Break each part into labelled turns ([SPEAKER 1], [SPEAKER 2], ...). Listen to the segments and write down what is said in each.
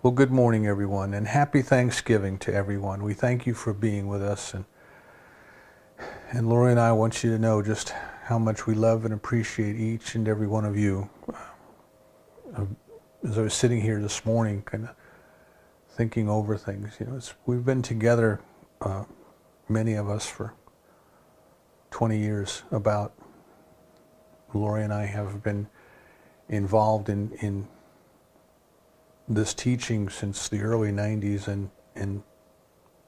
[SPEAKER 1] Well, good morning, everyone, and happy Thanksgiving to everyone. We thank you for being with us, and Lori and I want you to know just how much we love and appreciate each and every one of you. As I was sitting here this morning, kind of thinking over things, we've been together, many of us, for 20 years. About Lori and I have been involved in this teaching since the early 90s and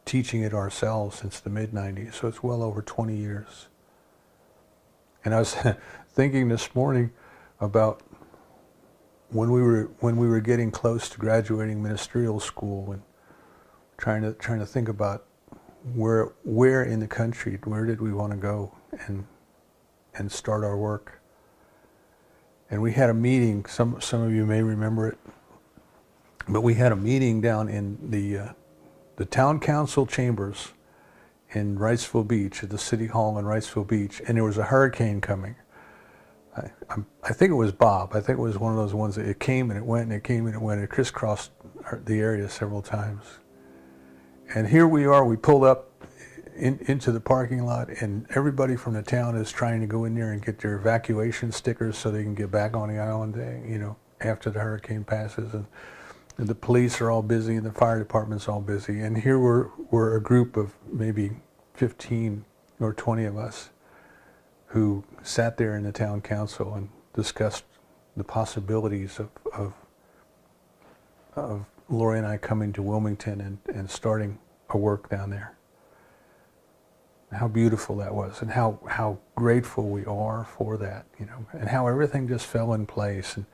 [SPEAKER 1] teaching it ourselves since the mid 90s. So it's well over 20 years. And I was thinking this morning about when we were getting close to graduating ministerial school and trying to think about where in the country, where did we want to go and start our work. And we had a meeting, some of you may remember it, but we had a meeting down in the town council chambers in Wrightsville Beach, at the city hall in Wrightsville Beach, and there was a hurricane coming. I think it was Bob. I think it was one of those ones that it came and it went and it came and it went. It crisscrossed the area several times. And here we are. We pulled up into the parking lot, and everybody from the town is trying to go in there and get their evacuation stickers so they can get back on the island, after the hurricane passes. And the police are all busy and the fire department's all busy. And here we're a group of maybe 15 or 20 of us who sat there in the town council and discussed the possibilities of Lori and I coming to Wilmington and starting a work down there. How beautiful that was, and how grateful we are for that, and how everything just fell in place. And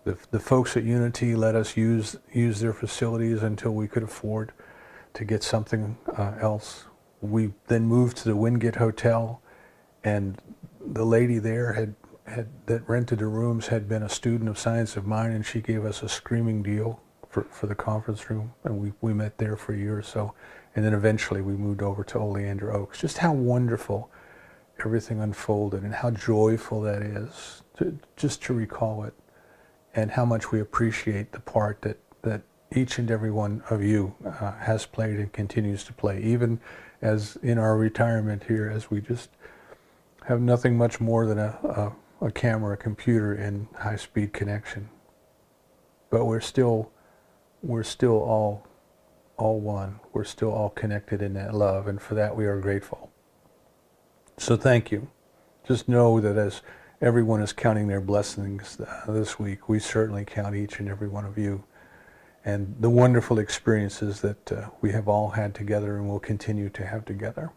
[SPEAKER 1] the folks at Unity let us use their facilities until we could afford to get something else. We then moved to the Wingate Hotel, and the lady there that rented the rooms had been a student of science of mine, and she gave us a screaming deal for the conference room, and we met there for a year or so, and then eventually we moved over to Oleander Oaks. Just how wonderful everything unfolded, and how joyful that is just to recall it, and how much we appreciate the part that each and every one of you has played and continues to play, even as in our retirement here, as we just have nothing much more than a camera, a computer, and high-speed connection. But we're still all one. We're still all connected in that love, and for that we are grateful. So thank you. Just know that as everyone is counting their blessings this week, we certainly count each and every one of you, and the wonderful experiences that we have all had together and will continue to have together.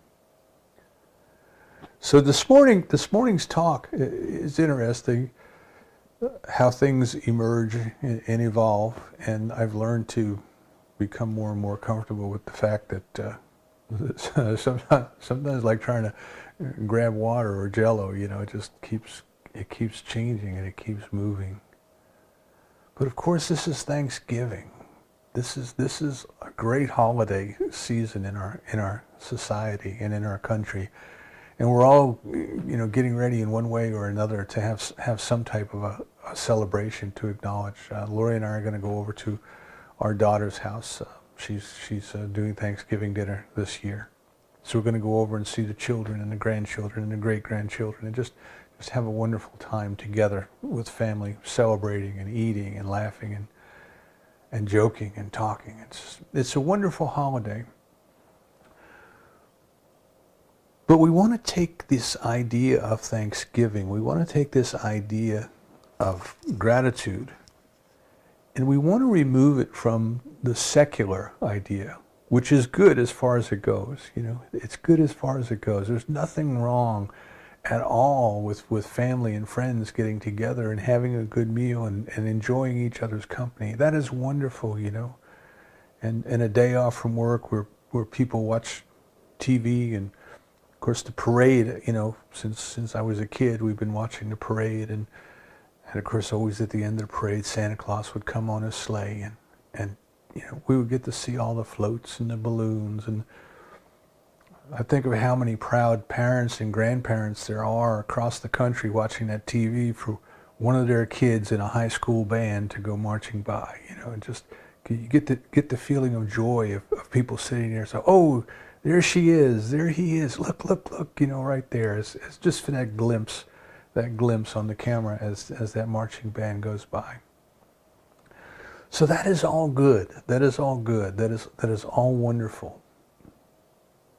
[SPEAKER 1] So this morning's talk is interesting, how things emerge and evolve, and I've learned to become more and more comfortable with the fact that sometimes like trying to grab water or Jell-O, it just keeps changing and it keeps moving. But of course, this is Thanksgiving. This is a great holiday season in our society and in our country, and we're all getting ready in one way or another to have some type of a celebration to acknowledge. Lori and I are going to go over to our daughter's house. She's doing Thanksgiving dinner this year, so we're going to go over and see the children and the grandchildren and the great-grandchildren, and just have a wonderful time together with family, celebrating and eating and laughing and joking and talking. It's a wonderful holiday. But we want to take this idea of Thanksgiving, we want to take this idea of gratitude, and we want to remove it from the secular idea, which is good as far as it goes. It's good as far as it goes. There's nothing wrong at all with family and friends getting together and having a good meal and enjoying each other's company. That is wonderful, and a day off from work where people watch TV, and of course the parade, since I was a kid, we've been watching the parade, and of course always at the end of the parade, Santa Claus would come on his sleigh, and we would get to see all the floats and the balloons, and I think of how many proud parents and grandparents there are across the country watching that TV for one of their kids in a high school band to go marching by. It just You get the feeling of joy of people sitting there. So, oh, there she is, there he is. Look, look, look. Right there. It's just for that glimpse on the camera as that marching band goes by. So that is all good. That is all good. That is all wonderful.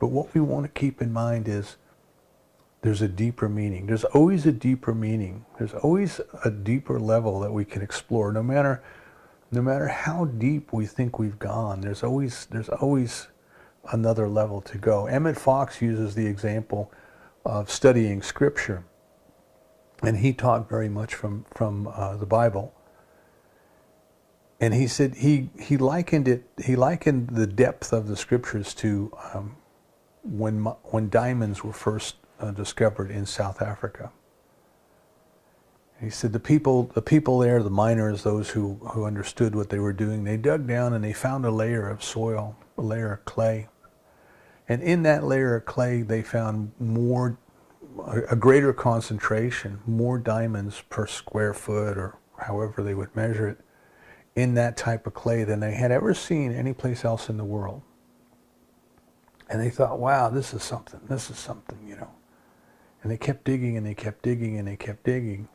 [SPEAKER 1] But what we want to keep in mind is there's a deeper meaning. There's always a deeper meaning. There's always a deeper level that we can explore. No matter how deep we think we've gone, there's always another level to go. Emmett Fox uses the example of studying Scripture, and he taught very much from the Bible. And he said he likened the depth of the Scriptures to when diamonds were first discovered in South Africa. He said the people there, the miners, those who understood what they were doing, they dug down and they found a layer of soil, a layer of clay. And in that layer of clay, they found a greater concentration, more diamonds per square foot, or however they would measure it, in that type of clay than they had ever seen any place else in the world. And they thought, wow, this is something, And they kept digging and they kept digging and they kept digging.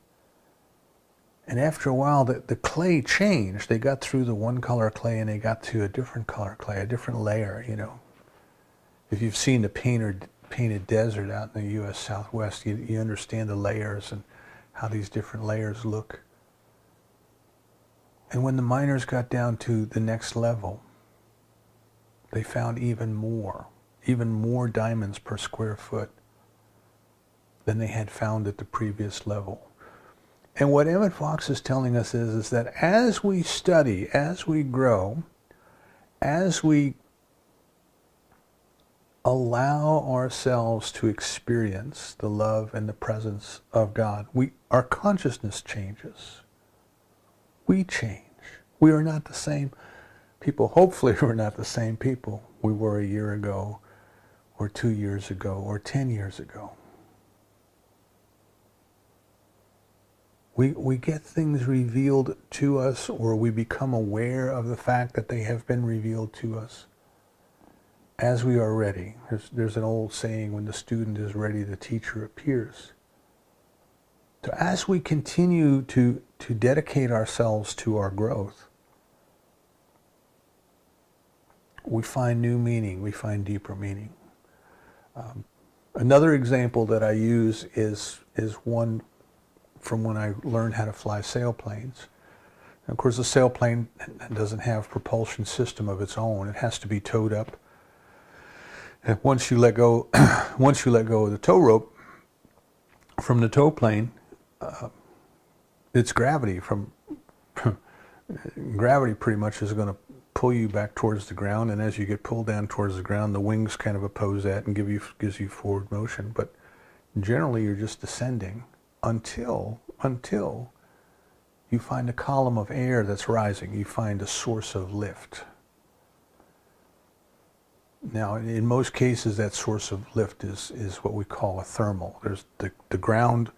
[SPEAKER 1] And after a while, the clay changed. They got through the one color clay and they got to a different color clay, a different layer, If you've seen the painted desert out in the U.S. Southwest, you understand the layers and how these different layers look. And when the miners got down to the next level, they found even more diamonds per square foot than they had found at the previous level. And what Emmett Fox is telling us is that as we study, as we grow, as we allow ourselves to experience the love and the presence of God, our consciousness changes. We change. We are not the same people. Hopefully we're not the same people we were a year ago, or 2 years ago, or 10 years ago. We get things revealed to us, or we become aware of the fact that they have been revealed to us as we are ready. There's an old saying, when the student is ready, the teacher appears. So as we continue to dedicate ourselves to our growth, we find new meaning, we find deeper meaning. Another example that I use is one from when I learned how to fly sailplanes. Of course, a sailplane doesn't have a propulsion system of its own. It has to be towed up. And once you let go of the tow rope from the tow plane, it's gravity. Gravity pretty much is going to pull you back towards the ground, and as you get pulled down towards the ground, the wings kind of oppose that and gives you forward motion. But generally, you're just descending until you find a column of air that's rising. You find a source of lift. Now, in most cases, that source of lift is what we call a thermal. There's the ground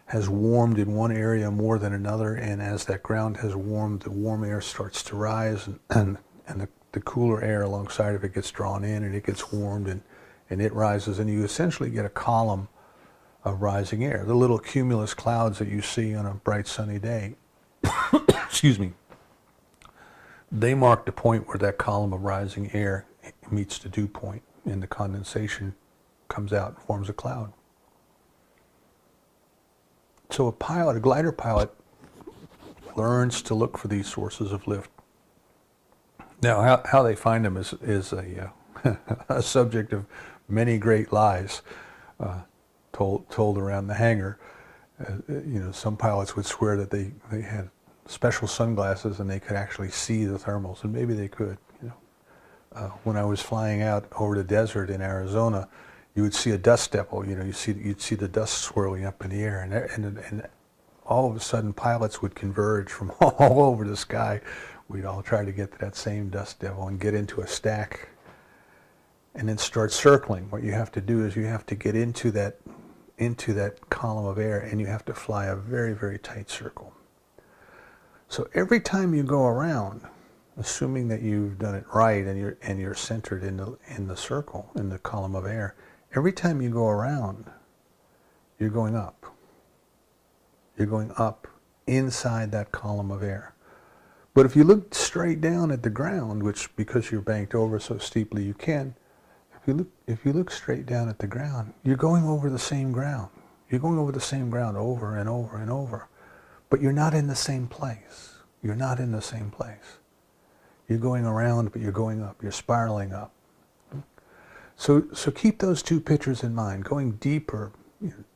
[SPEAKER 1] has warmed in one area more than another, and as that ground has warmed, the warm air starts to rise, and the cooler air alongside of it gets drawn in, and it gets warmed, and it rises, and you essentially get a column of rising air. The little cumulus clouds that you see on a bright sunny day, excuse me, they mark the point where that column of rising air meets the dew point, and the condensation comes out and forms a cloud. So a glider pilot, learns to look for these sources of lift. Now, how they find them is a subject of many great lies told around the hangar. Some pilots would swear that they had special sunglasses and they could actually see the thermals, and maybe they could. When I was flying out over the desert in Arizona, you would see a dust devil. You'd see the dust swirling up in the air, and all of a sudden pilots would converge from all over the sky. We'd all try to get to that same dust devil and get into a stack, and then start circling. What you have to do is you have to get into that column of air, and you have to fly a very, very tight circle. So every time you go around, assuming that you've done it right and you're centered in the circle, in the column of air, every time you go around, you're going up. You're going up inside that column of air. But if you look straight down at the ground, which because you're banked over so steeply you can, if you look straight down at the ground, you're going over the same ground. You're going over the same ground over and over and over. But you're not in the same place. You're not in the same place. You're going around, but you're going up. You're spiraling up. So keep those two pictures in mind. Going deeper.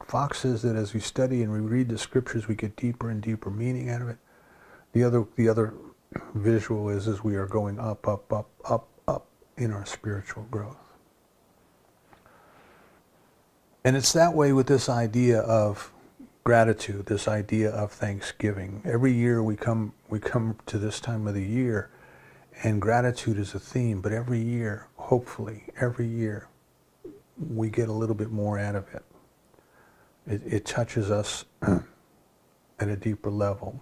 [SPEAKER 1] Fox says that as we study and we read the scriptures, we get deeper and deeper meaning out of it. The other visual is we are going up, up, up, up, up in our spiritual growth. And it's that way with this idea of gratitude, this idea of thanksgiving. Every year we come to this time of the year, and gratitude is a theme, but every year, hopefully, every year, we get a little bit more out of it. It touches us at a deeper level.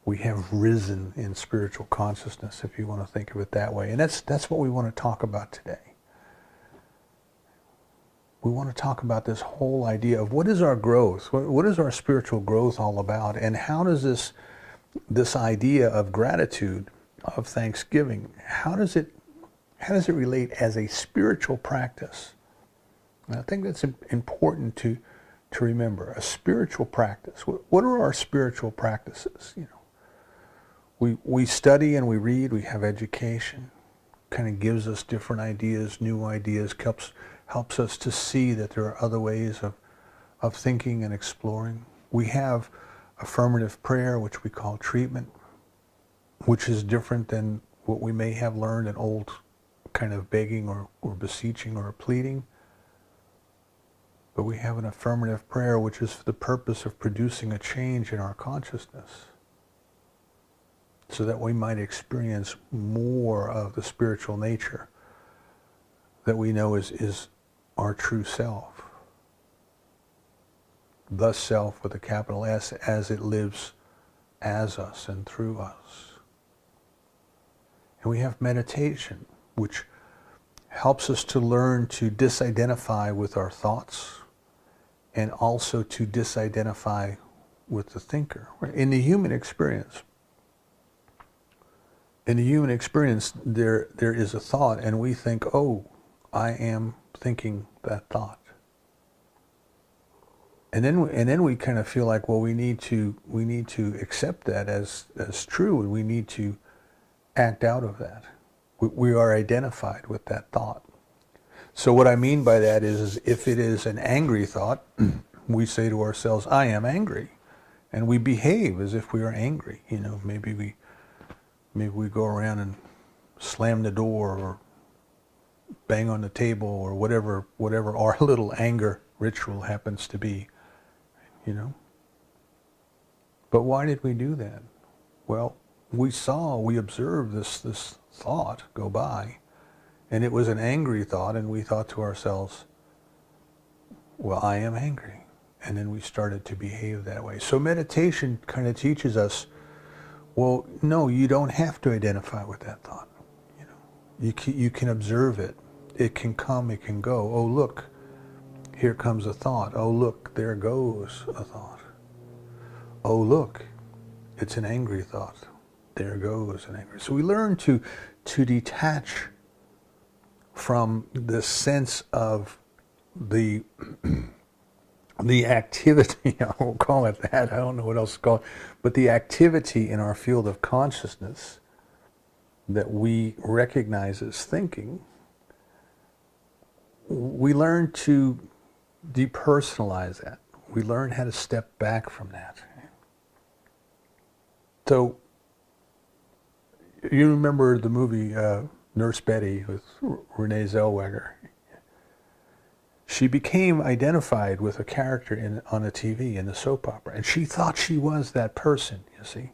[SPEAKER 1] We have risen in spiritual consciousness, if you want to think of it that way. And that's what we want to talk about today. We want to talk about this whole idea of what is our growth? What is our spiritual growth all about? And how does this idea of gratitude, of thanksgiving, how does it relate as a spiritual practice? And I think that's important to remember. A spiritual practice. What are our spiritual practices? We study and we read, we have education, kind of gives us different ideas, new ideas, helps us to see that there are other ways of thinking and exploring. We have affirmative prayer, which we call treatment, which is different than what we may have learned in old kind of begging or beseeching or pleading. But we have an affirmative prayer, which is for the purpose of producing a change in our consciousness, so that we might experience more of the spiritual nature that we know is our true self. The self with a capital S, as it lives as us and through us. And we have meditation, which helps us to learn to disidentify with our thoughts and also to disidentify with the thinker. In the human experience, there is a thought, and we think, oh, I am thinking that thought. And then we kind of feel like, well, we need to accept that as true, and we need to act out of that. We are identified with that thought. So what I mean by that is if it is an angry thought, we say to ourselves, I am angry. And we behave as if we are angry. Maybe we go around and slam the door or bang on the table or whatever our little anger ritual happens to be, But why did we do that? Well, we observed this thought go by, and it was an angry thought, and we thought to ourselves, well, I am angry. And then we started to behave that way. So meditation kind of teaches us, well, no, you don't have to identify with that thought. You can observe it. It can come, it can go. Oh, look, here comes a thought. Oh, look, there goes a thought. Oh, look, it's an angry thought. There goes an angry. So we learn to detach from the sense of the activity, I won't call it that, I don't know what else to call it, but the activity in our field of consciousness that we recognize as thinking. We learn to depersonalize that. We learn how to step back from that. So, you remember the movie Nurse Betty with Renee Zellweger. She became identified with a character on a TV in the soap opera, and she thought she was that person, you see.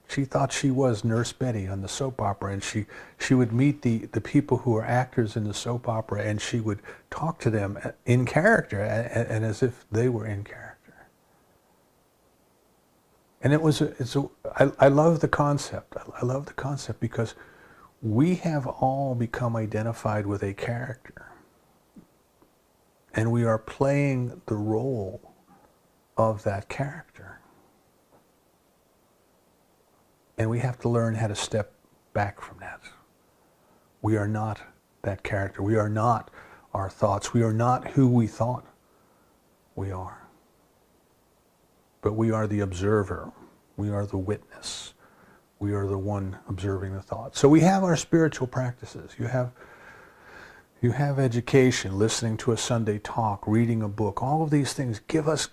[SPEAKER 1] She thought she was Nurse Betty on the soap opera, and she would meet the people who were actors in the soap opera, and she would talk to them in character and as if they were in character. And I love the concept. I love the concept because we have all become identified with a character. And we are playing the role of that character. And we have to learn how to step back from that. We are not that character. We are not our thoughts. We are not who we thought we are. But we are the observer. We are the witness. We are the one observing the thought. So we have our spiritual practices. You have education, listening to a Sunday talk, reading a book. All of these things give us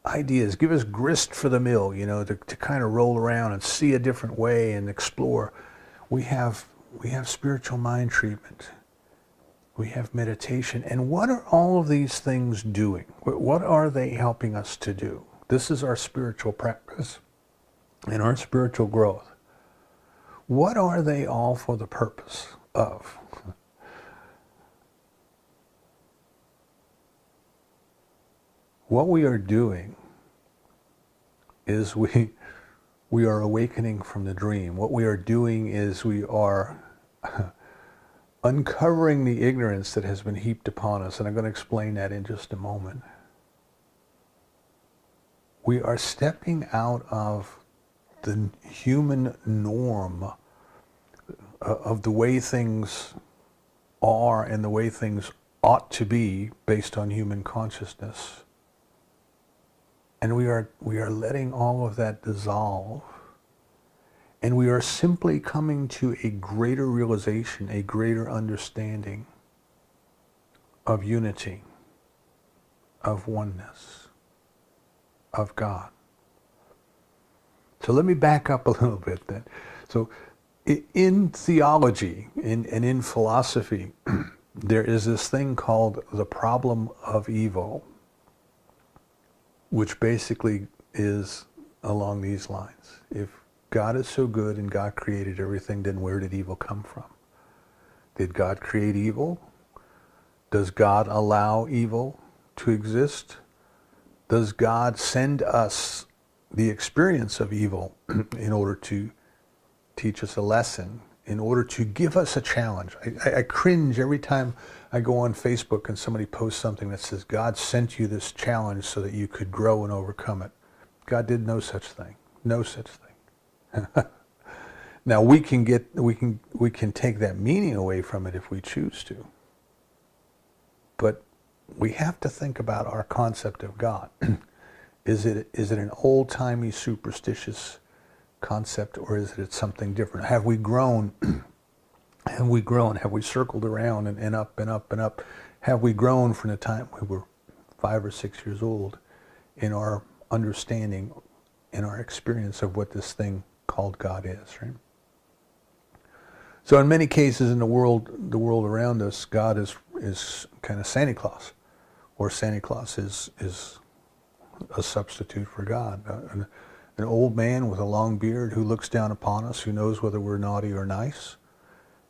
[SPEAKER 1] ideas, give us grist for the mill, to kind of roll around and see a different way and explore. We have spiritual mind treatment. We have meditation. And what are all of these things doing? What are they helping us to do? This is our spiritual practice and our spiritual growth. What are they all for the purpose of? What we are doing is we are awakening from the dream. What we are doing is we are uncovering the ignorance that has been heaped upon us, and I'm going to explain that in just a moment. We are stepping out of the human norm of the way things are and the way things ought to be based on human consciousness. And we are letting all of that dissolve. And we are simply coming to a greater realization, a greater understanding of unity, of oneness, of God. So let me back up a little bit then. So in theology and in philosophy, there is this thing called the problem of evil, which basically is along these lines. If God is so good and God created everything, then where did evil come from? Did God create evil? Does God allow evil to exist? Does God send us the experience of evil in order to teach us a lesson, in order to give us a challenge? I cringe every time I go on Facebook and somebody posts something that says, God sent you this challenge so that you could grow and overcome it. God did no such thing. No such thing. Now we can take that meaning away from it if we choose to. But we have to think about our concept of God. Is it an old-timey superstitious concept, or is it something different? Have we grown? Have we grown? Have we circled around and up and up and up? Have we grown from the time we were 5 or 6 years old in our understanding, in our experience of what this thing called God is, right? So in many cases in the world around us, God is kind of Santa Claus, or Santa Claus is a substitute for God. An old man with a long beard who looks down upon us, who knows whether we're naughty or nice,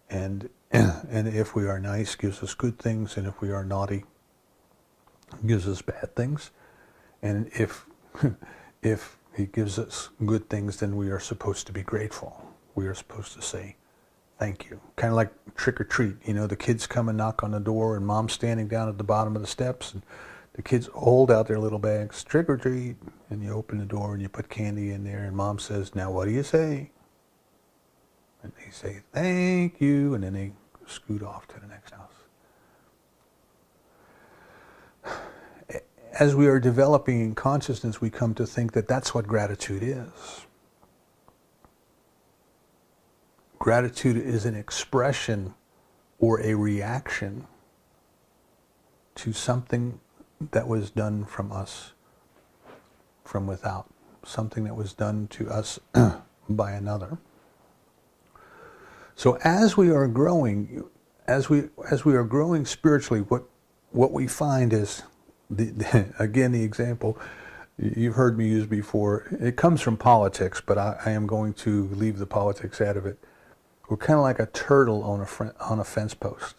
[SPEAKER 1] and if we are nice, gives us good things, and if we are naughty, gives us bad things. And if he gives us good things, then we are supposed to be grateful. We are supposed to say thank you. Kind of like trick or treat. The kids come and knock on the door, and mom's standing down at the bottom of the steps, and the kids hold out their little bags, trick or treat, and you open the door and you put candy in there, and mom says, now what do you say? And they say, thank you, and then they scoot off to the next house. As we are developing in consciousness, we come to think that that's what gratitude is. Gratitude is an expression or a reaction to something that was done from us from without, something that was done to us by another. So as we are growing, as we are growing spiritually, what we find is, again, the example you've heard me use before, it comes from politics, but I am going to leave the politics out of it. We're kind of like a turtle on a fence post.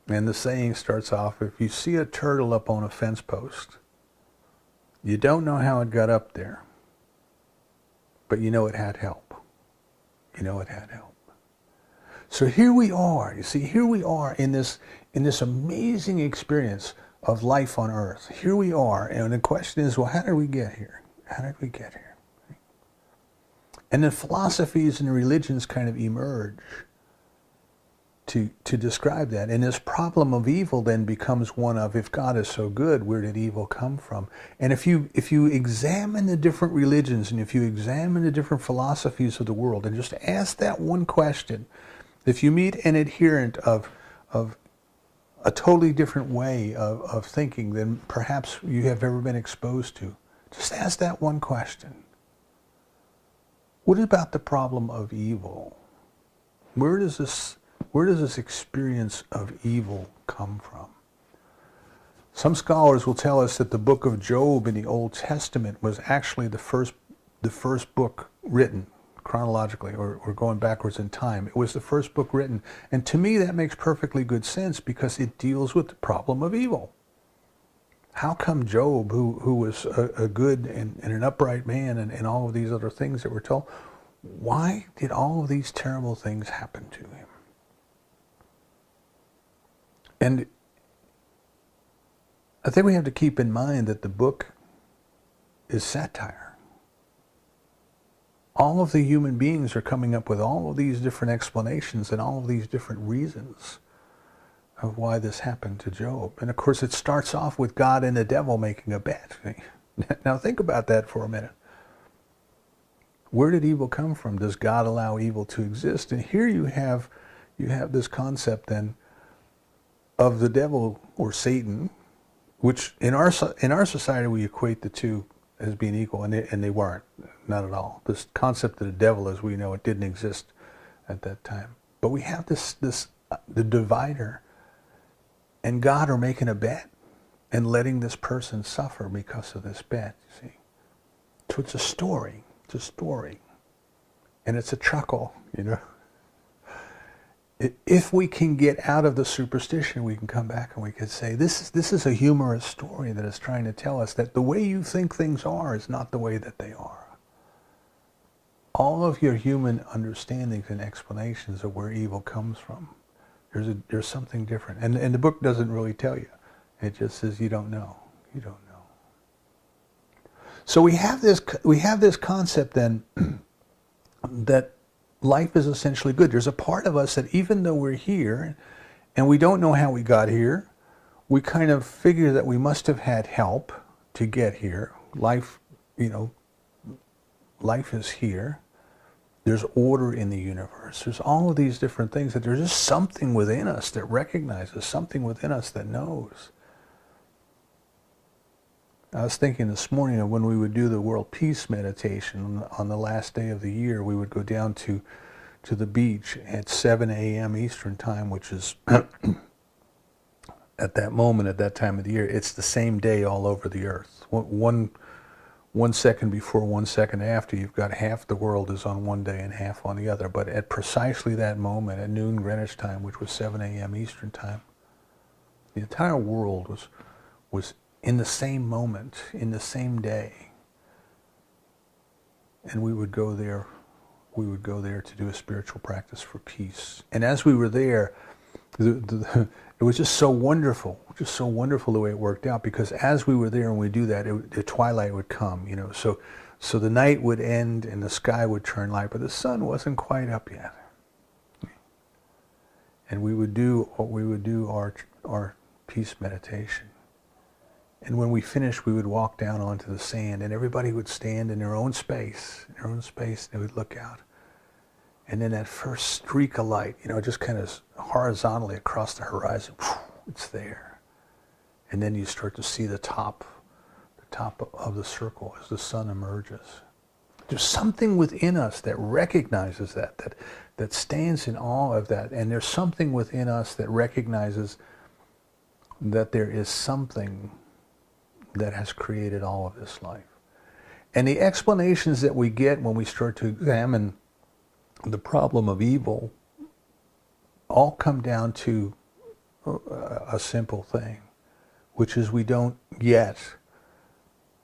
[SPEAKER 1] And the saying starts off, if you see a turtle up on a fence post, you don't know how it got up there, but you know it had help. You know it had help. So here we are. You see, here we are in this amazing experience of life on earth. Here we are, and the question is, well, how did we get here? How did we get here? And the philosophies and the religions kind of emerge to describe that. And this problem of evil then becomes one of, if God is so good, where did evil come from? And if you examine the different religions and if you examine the different philosophies of the world and just ask that one question, if you meet an adherent of a totally different way of thinking than perhaps you have ever been exposed to, just ask that one question. What about the problem of evil? Where does this experience of evil come from? Some scholars will tell us that the book of Job in the Old Testament was actually the first book written chronologically, or going backwards in time. It was the first book written. And to me that makes perfectly good sense because it deals with the problem of evil. How come Job, who was a good and an upright man and all of these other things that we're told, why did all of these terrible things happen to him? And I think we have to keep in mind that the book is satire. All of the human beings are coming up with all of these different explanations and all of these different reasons of why this happened to Job. And of course it starts off with God and the devil making a bet. Now think about that for a minute. Where did evil come from? Does God allow evil to exist? And here you have this concept then of the devil or Satan, which in our society we equate the two as being equal, and they weren't, not at all. This concept of the devil, as we know it, didn't exist at that time. But we have the divider and God are making a bet and letting this person suffer because of this bet, you see. So it's a story. It's a story. And it's a chuckle, you know. If we can get out of the superstition, we can come back and we can say, this is a humorous story that is trying to tell us that the way you think things are is not the way that they are. All of your human understandings and explanations of where evil comes from, there's something different. And the book doesn't really tell you. It just says you don't know. You don't know. So we have this concept then that life is essentially good. There's a part of us that even though we're here and we don't know how we got here, we kind of figure that we must have had help to get here. Life, you know, life is here. There's order in the universe. There's all of these different things that there's just something within us that recognizes, something within us that knows. I was thinking this morning of when we would do the World Peace Meditation on the last day of the year, we would go down to the beach at 7 a.m. Eastern Time, which is at that moment, at that time of the year, it's the same day all over the earth. One second before, 1 second after, you've got half the world is on one day and half on the other. But at precisely that moment, at noon Greenwich time, which was 7 a.m. Eastern Time, the entire world was in the same moment, in the same day. And we would go there to do a spiritual practice for peace. And as we were there, it was just so wonderful the way it worked out, because as we were there and we do that, the twilight would come, you know, so the night would end and the sky would turn light, but the sun wasn't quite up yet. And we would do our peace meditation. And when we finished, we would walk down onto the sand, and everybody would stand in their own space, and they would look out. And then that first streak of light, you know, just kind of horizontally across the horizon, it's there. And then you start to see the top of the circle as the sun emerges. There's something within us that recognizes that stands in awe of that. And there's something within us that recognizes that there is something that has created all of this life. And the explanations that we get when we start to examine the problem of evil all come down to a simple thing, which is we don't yet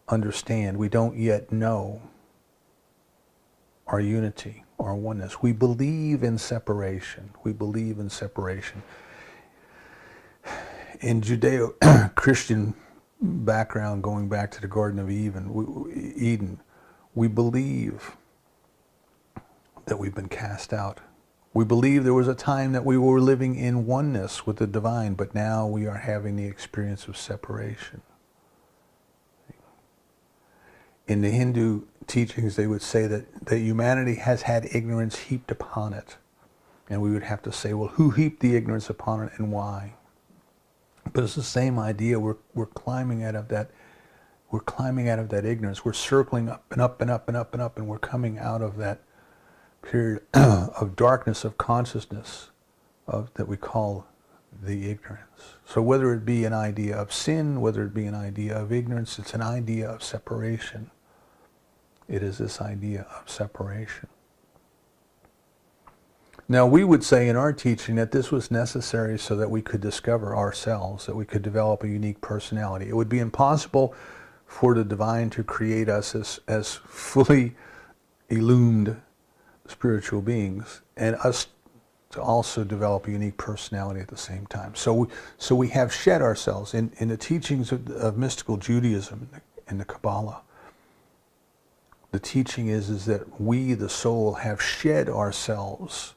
[SPEAKER 1] understand, we don't yet know our unity, our oneness. We believe in separation. We believe in separation. In Judeo-Christian background, going back to the Garden of Eden, we believe that we've been cast out. We believe there was a time that we were living in oneness with the divine, but now we are having the experience of separation. In the Hindu teachings, they would say that humanity has had ignorance heaped upon it. And we would have to say, well, who heaped the ignorance upon it and why? But it's the same idea. We're climbing out of that. We're climbing out of that ignorance. We're circling up and up and up and up and up, and we're coming out of that period of darkness of consciousness that we call the ignorance. So whether it be an idea of sin, whether it be an idea of ignorance, it's an idea of separation. It is this idea of separation. Now, we would say in our teaching that this was necessary so that we could discover ourselves, that we could develop a unique personality. It would be impossible for the divine to create us as fully illumined spiritual beings and us to also develop a unique personality at the same time. So we have shed ourselves. In the teachings of mystical Judaism and the Kabbalah, the teaching is that we, the soul, have shed ourselves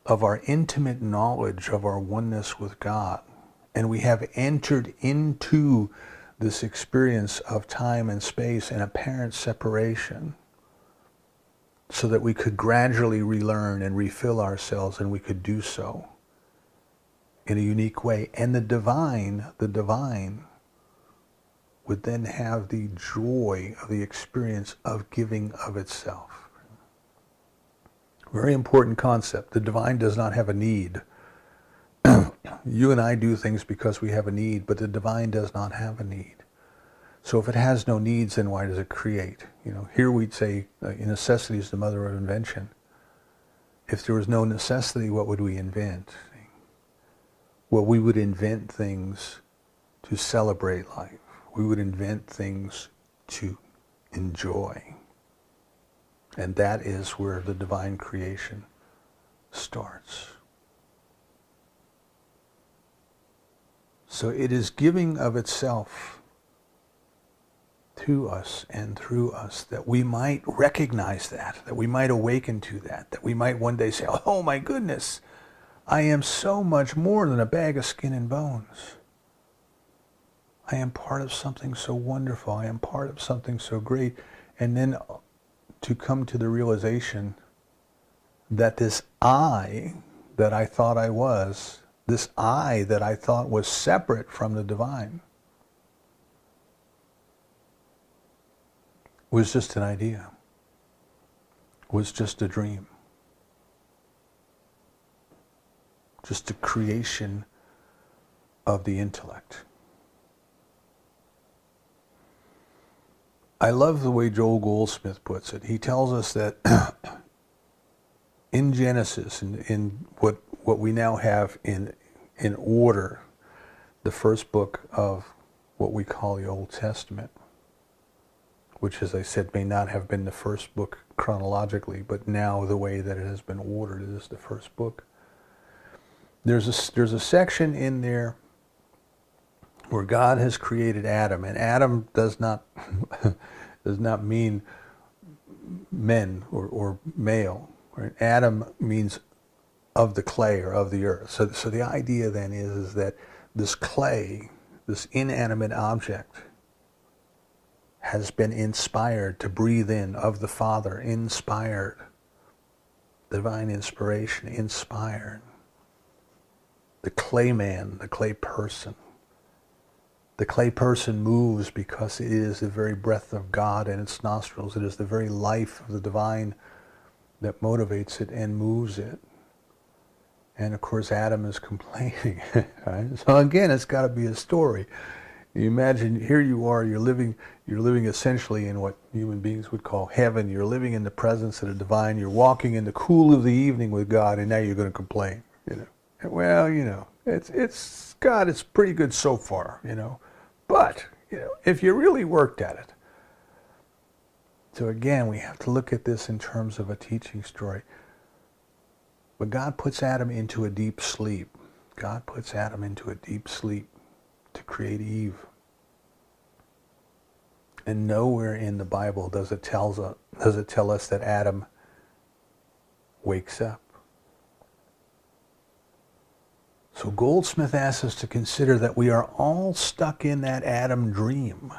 [SPEAKER 1] of our intimate knowledge of our oneness with God. And we have entered into this experience of time and space and apparent separation so that we could gradually relearn and refill ourselves, and we could do so in a unique way. And the divine would then have the joy of the experience of giving of itself. Very important concept. The divine does not have a need. You and I do things because we have a need, but the divine does not have a need. So if it has no needs, then why does it create? Here we'd say necessity is the mother of invention. If there was no necessity, what would we invent? Well, we would invent things to celebrate life. We would invent things to enjoy. And that is where the divine creation starts. So it is giving of itself to us and through us that we might recognize that we might awaken to that we might one day say, oh my goodness, I am so much more than a bag of skin and bones. I am part of something so wonderful. I am part of something so great. And then to come to the realization that this I that I thought I was, this I that I thought was separate from the divine, was just an idea, was just a dream, just a creation of the intellect. I love the way Joel Goldsmith puts it. He tells us that in Genesis, in what we now have in order, the first book of what we call the Old Testament, which, as I said, may not have been the first book chronologically, but now the way that it has been ordered is the first book. There's a section in there where God has created Adam, and Adam does not mean men or male. Right? Adam means of the clay or of the earth. So the idea then is that this clay, this inanimate object, has been inspired to breathe in of the Father, inspired, divine inspiration, inspired. The clay man, the clay person. The clay person moves because it is the very breath of God in its nostrils. It is the very life of the divine that motivates it and moves it. And of course, Adam is complaining. Right? So again, it's got to be a story. You imagine, here you are, you're living essentially in what human beings would call heaven. You're living in the presence of the divine. You're walking in the cool of the evening with God, and now you're going to complain. Well, it's God. It's pretty good so far. But if you really worked at it, So again, we have to look at this in terms of a teaching story. But God puts Adam into a deep sleep. God puts Adam into a deep sleep to create Eve. And nowhere in the Bible does it tell us that Adam wakes up. So Goldsmith asks us to consider that we are all stuck in that Adam dream.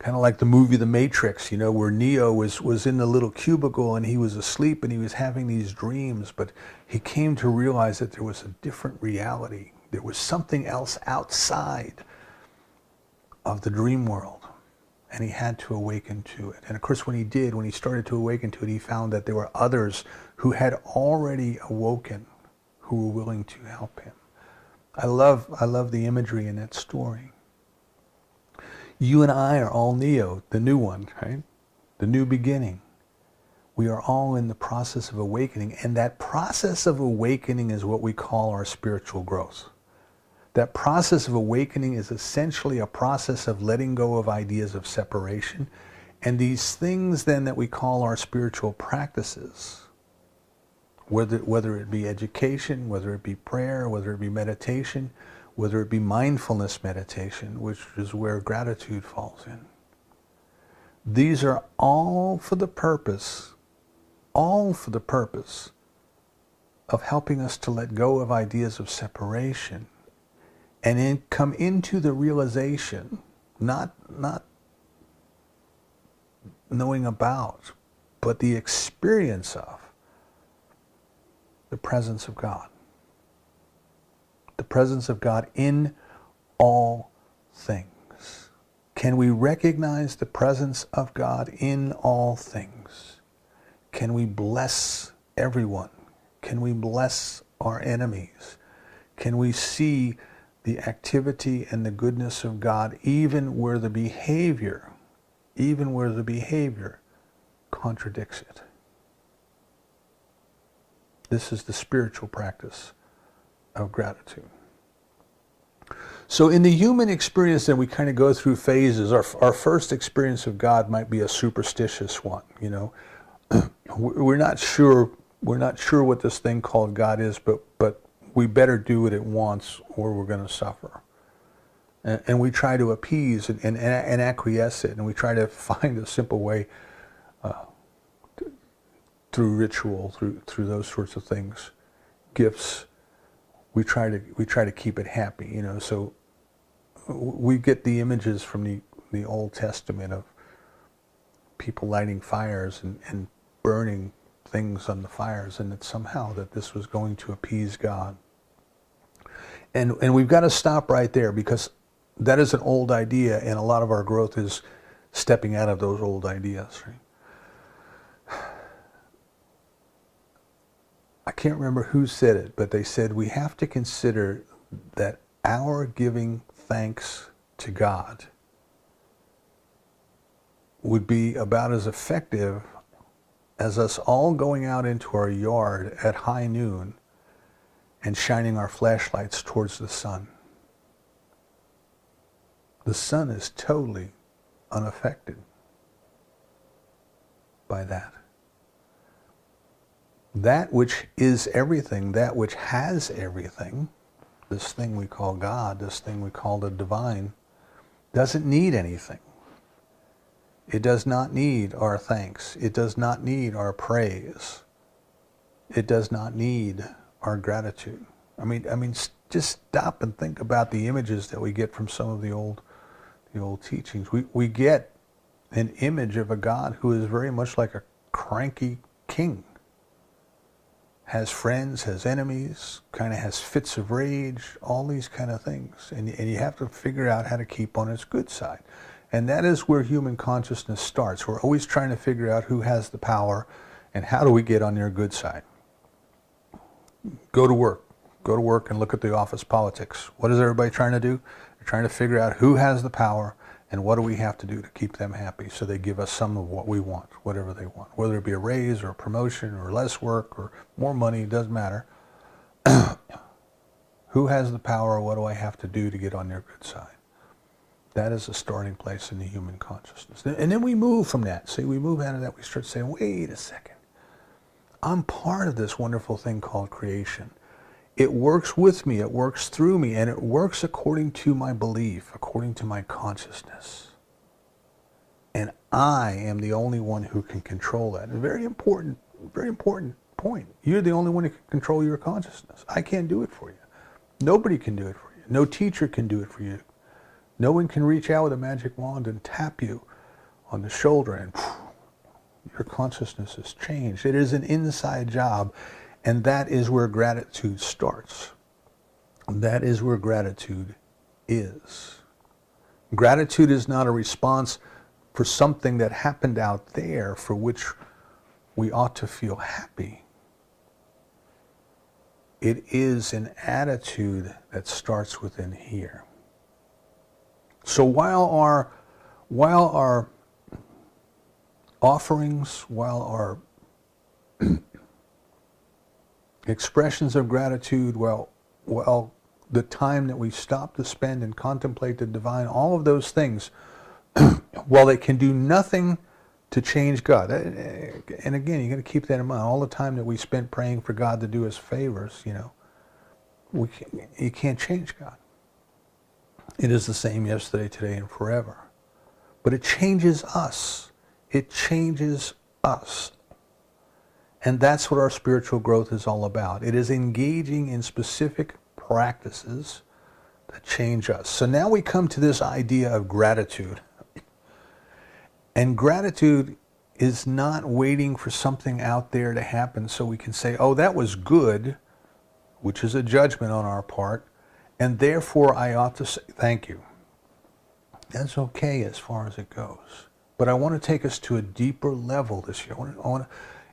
[SPEAKER 1] Kind of like the movie The Matrix, you know, where Neo was in the little cubicle and he was asleep and he was having these dreams, but he came to realize that there was a different reality. There was something else outside of the dream world, and he had to awaken to it. And of course, when he did, when he started to awaken to it, he found that there were others who had already awoken, who were willing to help him. I love the imagery in that story. You and I are all Neo, the new one, right? The new beginning. We are all in the process of awakening, and that process of awakening is what we call our spiritual growth. That process of awakening is essentially a process of letting go of ideas of separation, and these things then that we call our spiritual practices, whether it be education, whether it be prayer, whether it be meditation, whether it be mindfulness meditation, which is where gratitude falls in. These are all for the purpose of helping us to let go of ideas of separation and then come into the realization, not knowing about, but the experience of the presence of God. The presence of God in all things. Can we recognize the presence of God in all things? Can we bless everyone? Can we bless our enemies? Can we see the activity and the goodness of God even where the behavior contradicts it? This is the spiritual practice of gratitude. So in the human experience, then we kind of go through phases. Our first experience of God might be a superstitious one. You know, we're not sure what this thing called God is, but we better do it at once, or we're going to suffer. And we try to appease and acquiesce it, and we try to find a simple way through ritual, through those sorts of things, gifts. We try to keep it happy, you know. So we get the images from the Old Testament of people lighting fires and burning things on the fires, and that somehow that this was going to appease God. And we've got to stop right there, because that is an old idea, and a lot of our growth is stepping out of those old ideas, right? I can't remember who said it, but they said we have to consider that our giving thanks to God would be about as effective as us all going out into our yard at high noon and shining our flashlights towards the sun. The sun is totally unaffected by that. That which is everything, that which has everything, this thing we call God, this thing we call the divine, doesn't need anything. It does not need our thanks. It does not need our praise. It does not need our gratitude. I mean, just stop and think about the images that we get from some of the old teachings. We get an image of a God who is very much like a cranky king. Has friends, has enemies, kind of has fits of rage, all these kind of things. And you have to figure out how to keep on its good side. And that is where human consciousness starts. We're always trying to figure out who has the power and how do we get on their good side. Go to work and look at the office politics. What is everybody trying to do? They're trying to figure out who has the power and what do we have to do to keep them happy so they give us some of what we want, whatever they want. Whether it be a raise or a promotion or less work or more money, it doesn't matter. Who has the power, or what do I have to do to get on their good side? That is a starting place in the human consciousness. And then we move from that. See, we move out of that. We start saying, wait a second. I'm part of this wonderful thing called creation. It works with me, it works through me, and it works according to my belief, according to my consciousness. And I am the only one who can control that. A very important point. You're the only one who can control your consciousness. I can't do it for you. Nobody can do it for you. No teacher can do it for you. No one can reach out with a magic wand and tap you on the shoulder and your consciousness has changed. It is an inside job, and that is where gratitude starts. That is where gratitude is. Gratitude is not a response for something that happened out there for which we ought to feel happy. It is an attitude that starts within here. So while our offerings, while our expressions of gratitude, while the time that we stop to spend and contemplate the divine, all of those things, while they can do nothing to change God, and again, you got to keep that in mind. All the time that we spent praying for God to do us favors, you can't change God. It is the same yesterday, today, and forever. But it changes us. It changes us. And that's what our spiritual growth is all about. It is engaging in specific practices that change us. So now we come to this idea of gratitude. And gratitude is not waiting for something out there to happen so we can say, oh, that was good, which is a judgment on our part, and therefore I ought to say thank you. That's okay as far as it goes. But I want to take us to a deeper level this year. I want to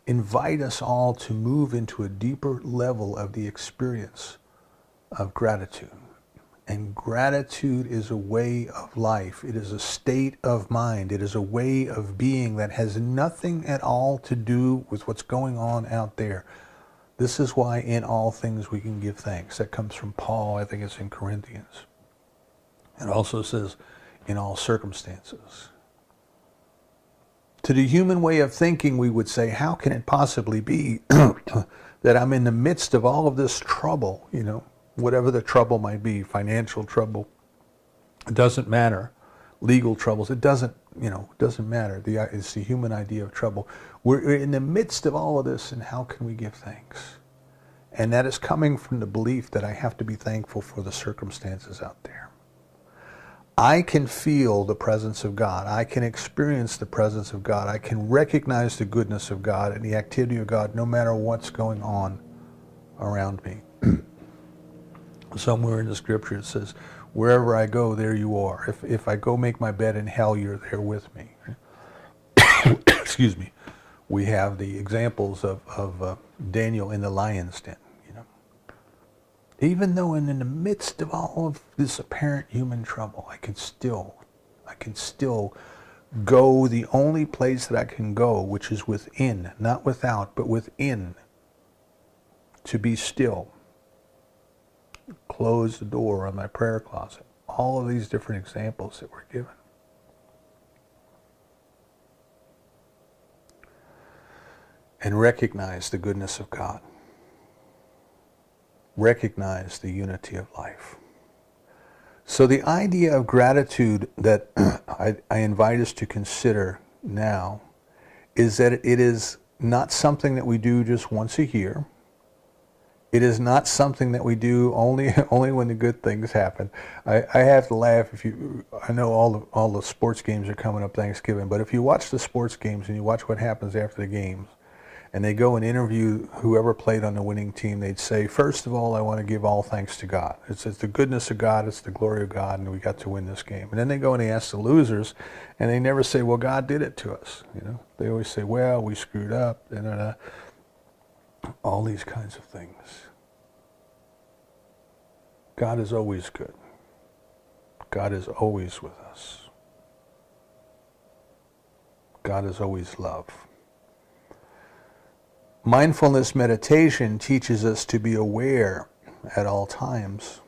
[SPEAKER 1] invite us all to move into a deeper level of the experience of gratitude. And gratitude is a way of life. It is a state of mind. It is a way of being that has nothing at all to do with what's going on out there. This is why in all things we can give thanks. That comes from Paul, I think it's in Corinthians. It also says in all circumstances. To the human way of thinking, we would say, how can it possibly be that I'm in the midst of all of this trouble, whatever the trouble might be, financial trouble, it doesn't matter, legal troubles, it doesn't matter. It's the human idea of trouble. We're in the midst of all of this, and how can we give thanks? And that is coming from the belief that I have to be thankful for the circumstances out there. I can feel the presence of God. I can experience the presence of God. I can recognize the goodness of God and the activity of God no matter what's going on around me. Somewhere in the scripture it says, wherever I go, there you are. If I go make my bed in hell, you're there with me. Excuse me. We have the examples of Daniel in the lion's den. Even though in the midst of all of this apparent human trouble, I can still go the only place that I can go, which is within, not without, but within, to be still. Close the door on my prayer closet. All of these different examples that were given. And recognize the goodness of God. Recognize the unity of life. So the idea of gratitude that I invite us to consider now is that it is not something that we do just once a year. It is not something that we do only when the good things happen. I have to laugh I know all the sports games are coming up Thanksgiving, but if you watch the sports games and you watch what happens after the games, and they go and interview whoever played on the winning team, they'd say, first of all, I want to give all thanks to God. It's the goodness of God, it's the glory of God, and we got to win this game. And then they go and they ask the losers, and they never say, well, God did it to us. They always say, well, we screwed up, all these kinds of things. God is always good. God is always with us. God is always love. Mindfulness meditation teaches us to be aware at all times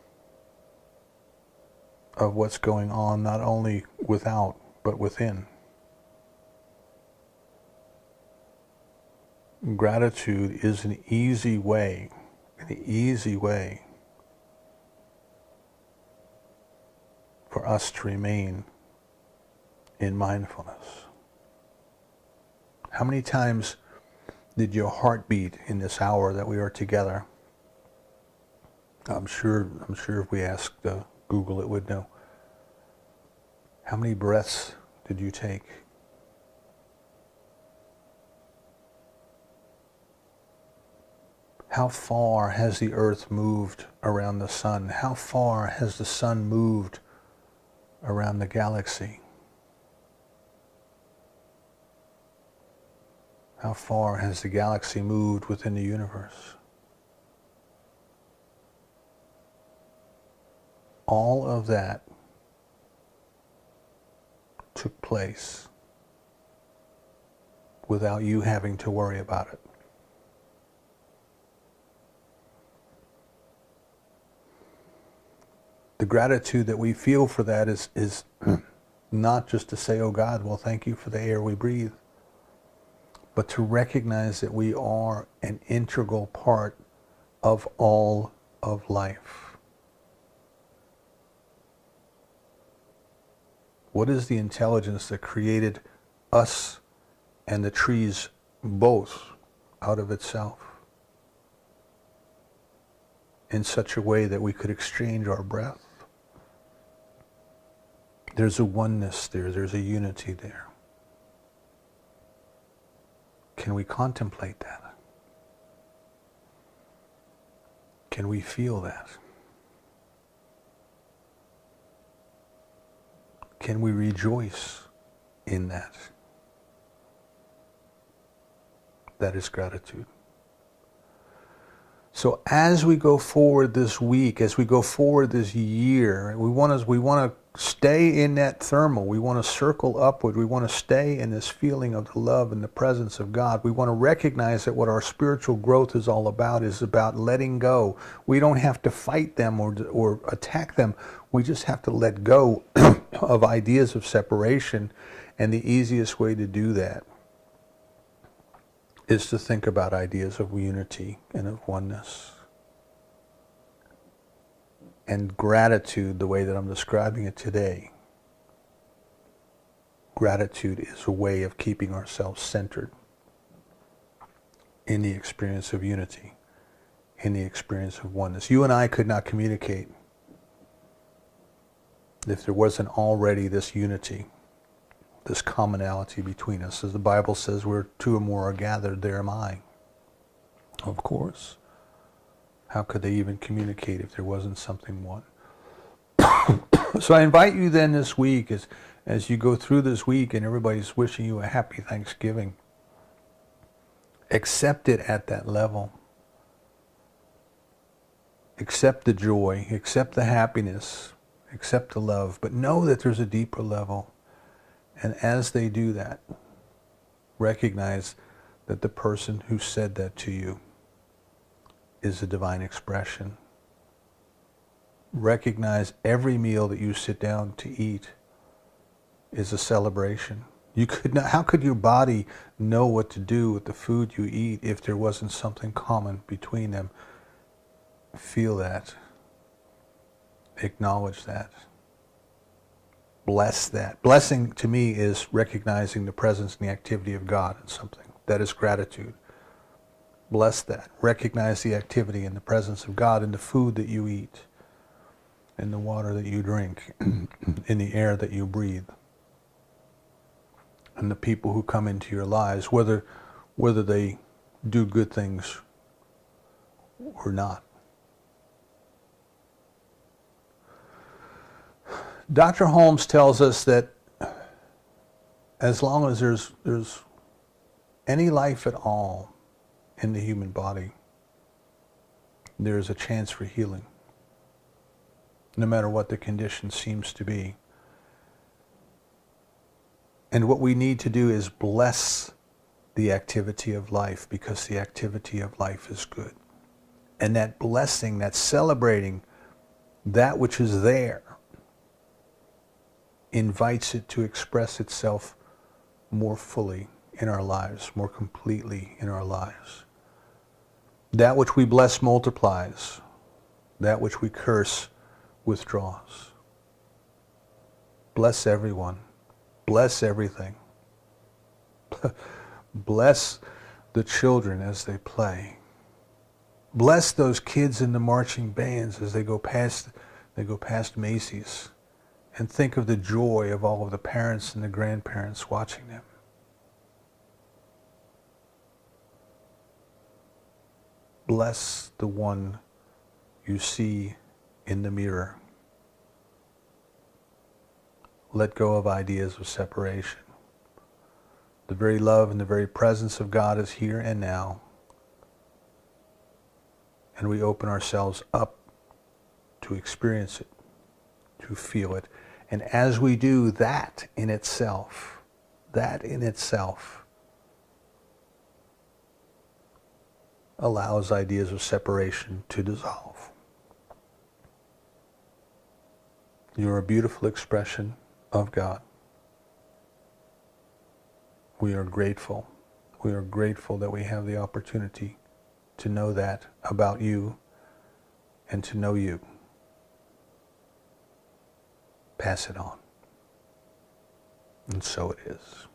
[SPEAKER 1] of what's going on, not only without, but within. Gratitude is an easy way for us to remain in mindfulness. How many times did your heart beat in this hour that we are together? I'm sure if we asked Google, it would know. How many breaths did you take? How far has the earth moved around the sun? How far has the sun moved around the galaxy? How far has the galaxy moved within the universe? All of that took place without you having to worry about it. The gratitude that we feel for that is not just to say, oh God, well, thank you for the air we breathe, but to recognize that we are an integral part of all of life. What is the intelligence that created us and the trees both out of itself in such a way that we could exchange our breath? There's a oneness there, there's a unity there. Can we contemplate that? Can we feel that? Can we rejoice in that? That is gratitude. So as we go forward this week, as we go forward this year, we want to stay in that thermal. We want to circle upward. We want to stay in this feeling of the love and the presence of God. We want to recognize that what our spiritual growth is all about is about letting go. We don't have to fight them or attack them. We just have to let go of ideas of separation. And the easiest way to do that is to think about ideas of unity and of oneness. And gratitude, the way that I'm describing it today, gratitude is a way of keeping ourselves centered in the experience of unity, in the experience of oneness. You and I could not communicate if there wasn't already this unity, this commonality between us. As the Bible says, where two or more are gathered, there am I. Of course. How could they even communicate if there wasn't something one? So I invite you then this week, as you go through this week and everybody's wishing you a happy Thanksgiving, accept it at that level. Accept the joy, accept the happiness, accept the love, but know that there's a deeper level. And as they do that, recognize that the person who said that to you is a divine expression. Recognize every meal that you sit down to eat is a celebration. You could not, how could your body know what to do with the food you eat if there wasn't something common between them? Feel that. Acknowledge that. Bless that. Blessing to me is recognizing the presence and the activity of God in something. That is gratitude. Bless that. Recognize the activity and the presence of God in the food that you eat, in the water that you drink, in the air that you breathe, and the people who come into your lives, whether they do good things or not. Dr. Holmes tells us that as long as there's any life at all in the human body, there is a chance for healing, no matter what the condition seems to be. And what we need to do is bless the activity of life, because the activity of life is good. And that blessing, that celebrating that which is there, invites it to express itself more fully in our lives, more completely in our lives. That which we bless multiplies. That which we curse withdraws. Bless everyone. Bless everything. Bless the children as they play. Bless those kids in the marching bands as they go past Macy's, and think of the joy of all of the parents and the grandparents watching them. Bless the one you see in the mirror. Let go of ideas of separation. The very love and the very presence of God is here and now. And we open ourselves up to experience it, to feel it. And as we do, that in itself allows ideas of separation to dissolve. You're a beautiful expression of God. We are grateful. We are grateful that we have the opportunity to know that about you and to know you. Pass it on. And so it is.